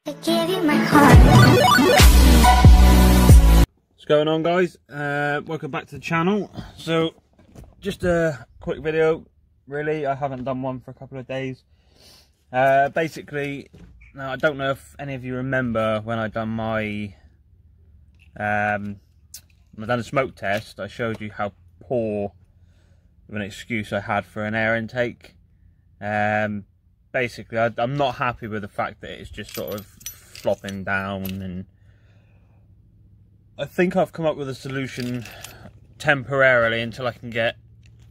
I gave you my heart. What's going on, guys? Welcome back to the channel. So just a quick video, really. I haven't done one for a couple of days. Basically, now I don't know if any of you remember when I done my when I done a smoke test. I showed you how poor of an excuse I had for an air intake. Basically, I'm not happy with the fact that it's just sort of flopping down, and I think I've come up with a solution temporarily until I can get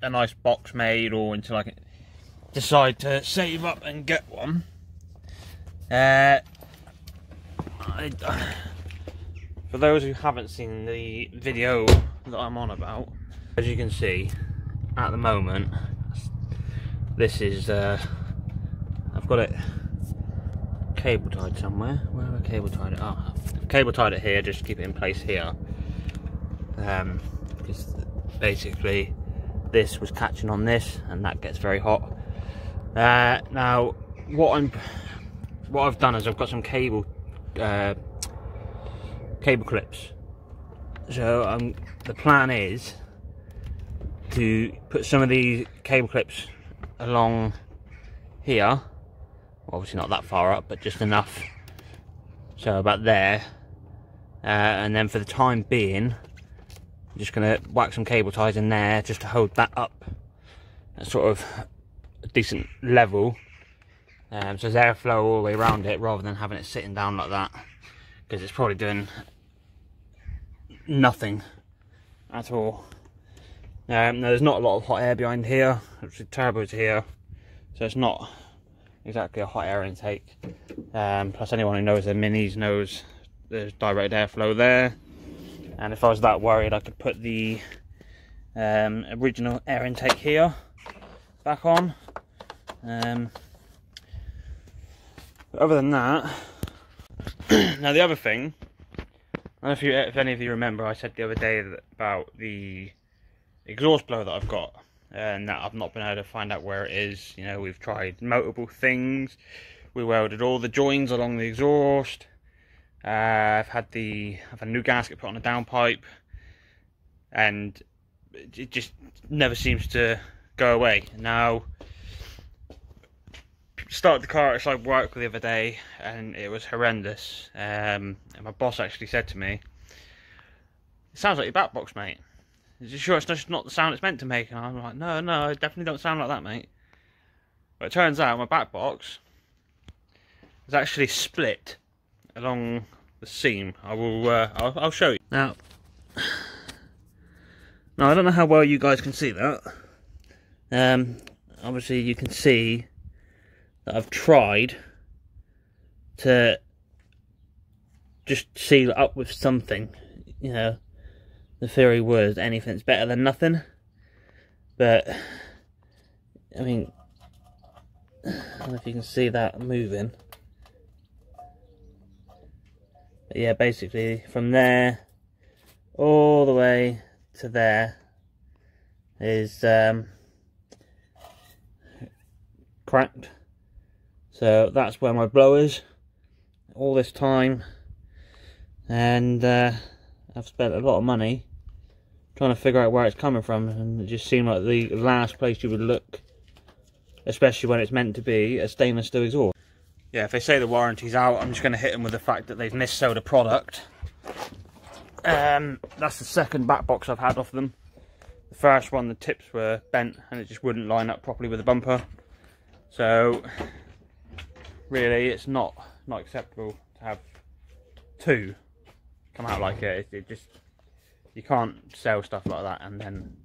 a nice box made, or until I can decide to save up and get one. For those who haven't seen the video that I'm on about, as you can see at the moment, this is I've got it cable tied somewhere. Where have I cable tied it? Oh, cable tied it here just to keep it in place here, because basically this was catching on this, and that gets very hot. Now what I've done is I've got some cable clips. So the plan is to put some of these cable clips along here, obviously not that far up, but just enough, so about there, and then for the time being I'm just going to whack some cable ties in there just to hold that up at sort of a decent level, so there's airflow all the way around it, rather than having it sitting down like that, because it's probably doing nothing at all. Now there's not a lot of hot air behind here. The turbo's here, so it's not exactly a hot air intake. Plus anyone who knows their minis knows there's direct airflow there. And if I was that worried, I could put the original air intake here back on. But other than that, now the other thing, I don't know if any of you remember, I said the other day about the exhaust blower that I've got, and that I've not been able to find out where it is. You know, we've tried multiple things. We welded all the joins along the exhaust. I've had a new gasket put on the downpipe, and it just never seems to go away. Now, started the car outside work the other day, and it was horrendous. And my boss actually said to me, "It sounds like your back box, mate. Is you sure it's just not the sound it's meant to make?" And I'm like, no, I definitely don't sound like that, mate. But it turns out my back box is actually split along the seam. I'll show you. Now I don't know how well you guys can see that. Obviously you can see that I've tried to just seal it up with something, you know. The theory was anything's better than nothing, but I mean, I don't know if you can see that moving, but yeah, basically from there all the way to there is cracked. So that's where my blower is all this time, and I've spent a lot of money trying to figure out where it's coming from, and it just seemed like the last place you would look, especially when it's meant to be a stainless steel exhaust. Yeah, if they say the warranty's out, I'm just going to hit them with the fact that they've mis-sold a product. That's the second back box I've had off them. The first one, the tips were bent and it just wouldn't line up properly with the bumper. So really, it's not acceptable to have two come out like it. It just, you can't sell stuff like that and then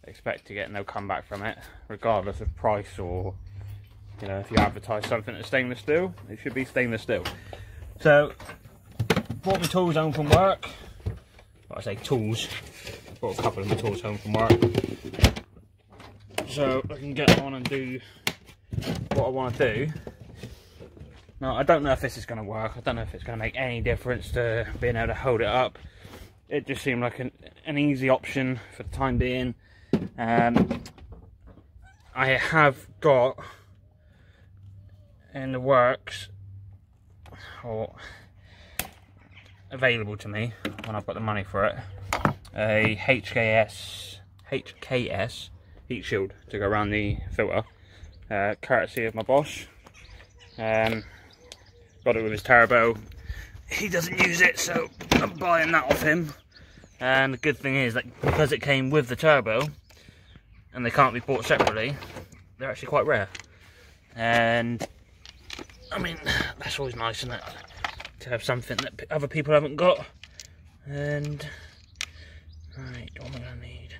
expect to get no comeback from it, regardless of price, or, you know, if you advertise something that's stainless steel, it should be stainless steel. So brought my tools home from work. Well, I say tools, brought a couple of my tools home from work, so I can get on and do what I want to do. Now, I don't know if this is going to work. I don't know if it's going to make any difference to being able to hold it up. It just seemed like an easy option for the time being. I have got in the works or available to me when I've got the money for it, a HKS heat shield to go around the filter, courtesy of my boss. Got it with his turbo. He doesn't use it, so I'm buying that off him. And the good thing is that because it came with the turbo and they can't be bought separately, they're actually quite rare. And I mean, that's always nice, isn't it, to have something that other people haven't got. And right, what am I gonna need?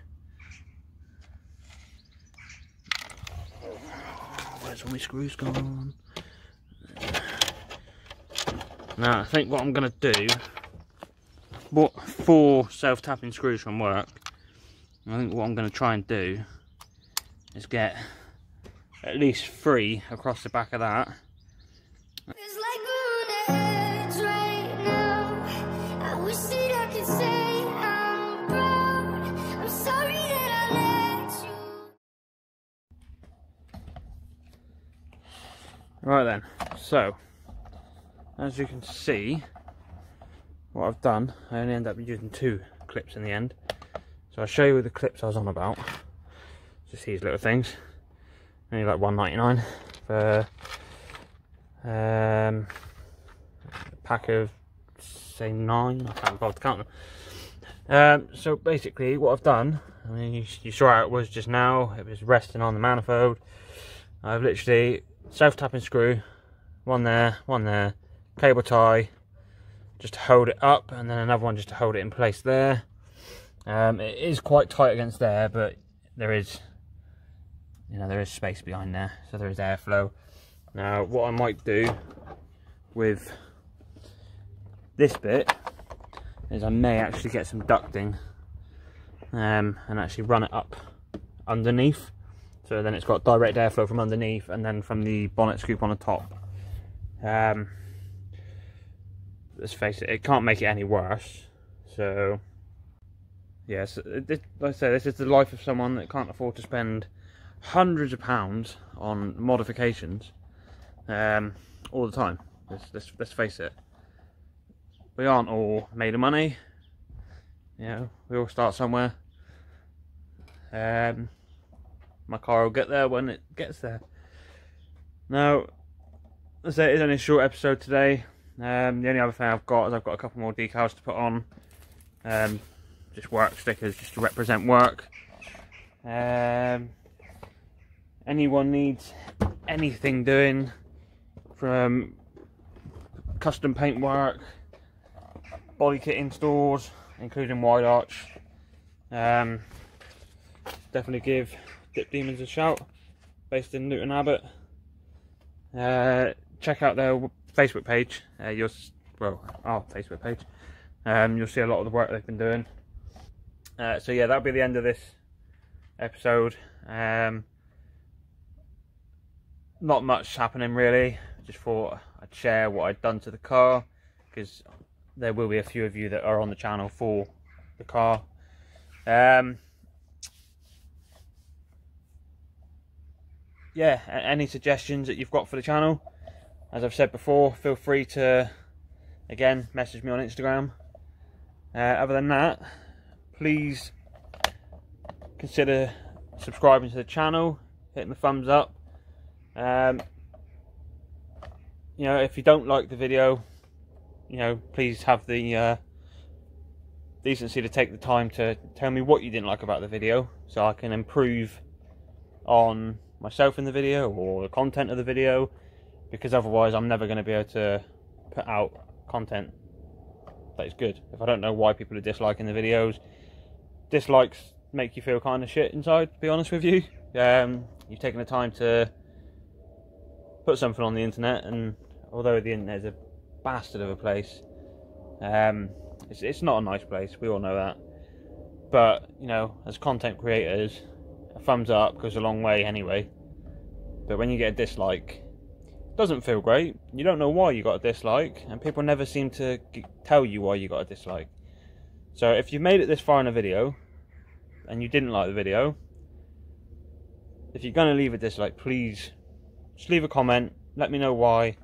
Where's all my screws gone? Now I think what I'm gonna do, what 4 self-tapping screws from work, I think what I'm gonna try and do is get at least 3 across the back of that. It's like we're on the edge right now. I wish that I could say I'm proud. I'm sorry that I let you. Right then, so as you can see, what I've done, I only end up using 2 clips in the end. So I'll show you the clips I was on about. Just these little things, only like $1.99 for a pack of, say, 9. I can't bother to count them. So basically what I've done, I mean, you saw how it was just now. It was resting on the manifold. I've literally self-tapping screw, one there, cable tie just to hold it up, and then another one just to hold it in place there. It is quite tight against there, but there is, you know, there is space behind there, so there is airflow. Now what I might do with this bit is I may actually get some ducting and actually run it up underneath, so then it's got direct airflow from underneath and then from the bonnet scoop on the top. Let's face it, it can't make it any worse. So yes, like I say, this is the life of someone that can't afford to spend hundreds of pounds on modifications all the time. Let's face it, we aren't all made of money. You know, we all start somewhere. My car will get there when it gets there. Now, let's say it's only a short episode today. The only other thing I've got is I've got a couple more decals to put on. Just work stickers, just to represent work. Anyone needs anything doing, from custom paint work, body kit installs, including wide arch, definitely give Dip Demons a shout, based in Newton Abbot. Check out their Facebook page, our Facebook page. You'll see a lot of the work they've been doing. So yeah, that'll be the end of this episode. Not much happening really. Just thought I'd share what I'd done to the car, because there will be a few of you that are on the channel for the car. Yeah, any suggestions that you've got for the channel, as I've said before, feel free to, again, message me on Instagram. Other than that, please consider subscribing to the channel, hitting the thumbs up. You know, if you don't like the video, you know, please have the decency to take the time to tell me what you didn't like about the video, so I can improve on myself in the video or the content of the video, because otherwise I'm never going to be able to put out content that is good if I don't know why people are disliking the videos. Dislikes make you feel kind of shit inside, to be honest with you. You've taken the time to put something on the internet, and although the internet is a bastard of a place, it's not a nice place, we all know that. But, you know, as content creators, a thumbs up goes a long way anyway. But when you get a dislike, it doesn't feel great. You don't know why you got a dislike, and people never seem to tell you why you got a dislike. So if you've made it this far in a video and you didn't like the video, if you're going to leave a dislike, please just leave a comment, let me know why.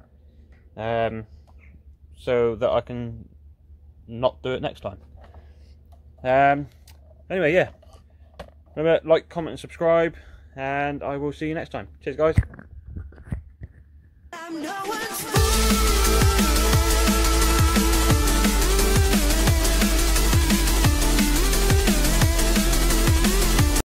so that I can not do it next time. Anyway, yeah. Remember, like, comment and subscribe, and I will see you next time. Cheers, guys.